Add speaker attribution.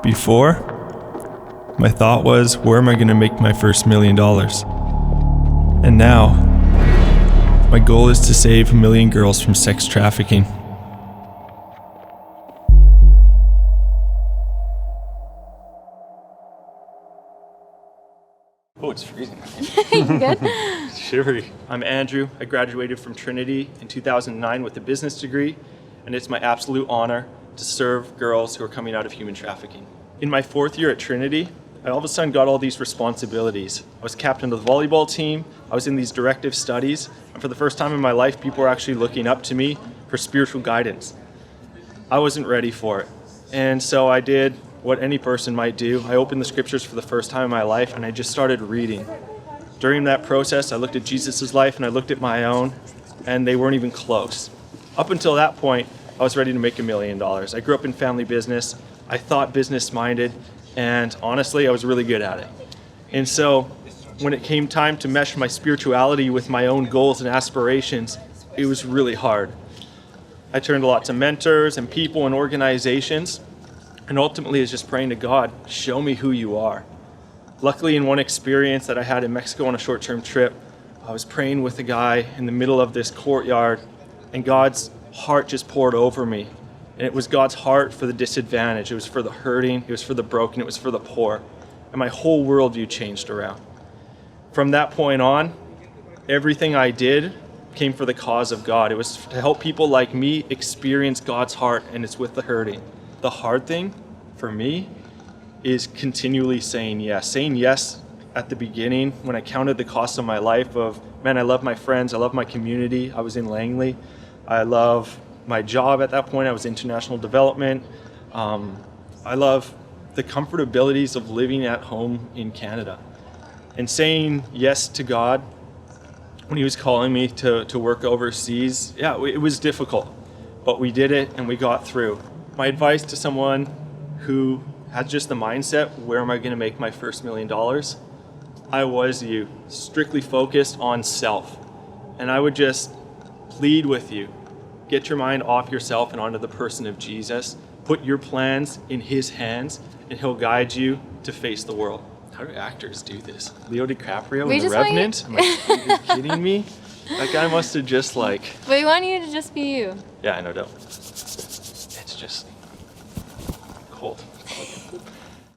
Speaker 1: Before, my thought was, where am I going to make my first $1 million? And now, my goal is to save 1 million girls from sex trafficking.
Speaker 2: Oh, it's freezing.
Speaker 3: Good.
Speaker 2: Shivery. I'm Andrew. I graduated from Trinity in 2009 with a business degree, and it's my absolute honor to serve girls who are coming out of human trafficking. In my 4th year at Trinity, I all of a sudden got all these responsibilities. I was captain of the volleyball team, I was in these directive studies, and for the first time in my life, people were actually looking up to me for spiritual guidance. I wasn't ready for it. And so I did what any person might do. I opened the scriptures for the first time in my life, and I just started reading. During that process, I looked at Jesus' life and I looked at my own, and they weren't even close. Up until that point, I was ready to make $1 million. I grew up in family business. I thought business-minded, and honestly, I was really good at it. And so when it came time to mesh my spirituality with my own goals and aspirations, it was really hard. I turned a lot to mentors and people and organizations, and ultimately is just praying to God, show me who you are. Luckily, in one experience that I had in Mexico on a short-term trip, I was praying with a guy in the middle of this courtyard, and God's heart just poured over me. And it was God's heart for the disadvantaged. It was for the hurting. It was for the broken. It was for the poor. And my whole worldview changed around. From that point on, everything I did came for the cause of God. It was to help people like me experience God's heart, and it's with the hurting. The hard thing for me is continually saying yes. Saying yes at the beginning when I counted the cost of my life of, man, I love my friends. I love my community. I was in Langley. I love my job at that point. I was international development. I love the comfortabilities of living at home in Canada. And saying yes to God when he was calling me to work overseas, yeah, it was difficult, but we did it and we got through. My advice to someone who has just the mindset, where am I going to make my first $1 million? I was you, strictly focused on self. And I would just plead with you, get your mind off yourself and onto the person of Jesus. Put your plans in his hands, and he'll guide you to face the world. How do actors do this? Leo DiCaprio in The Revenant? Are you kidding me? That guy must have just
Speaker 3: But we want you to just be you.
Speaker 2: Yeah, I know, don't. It's just cold.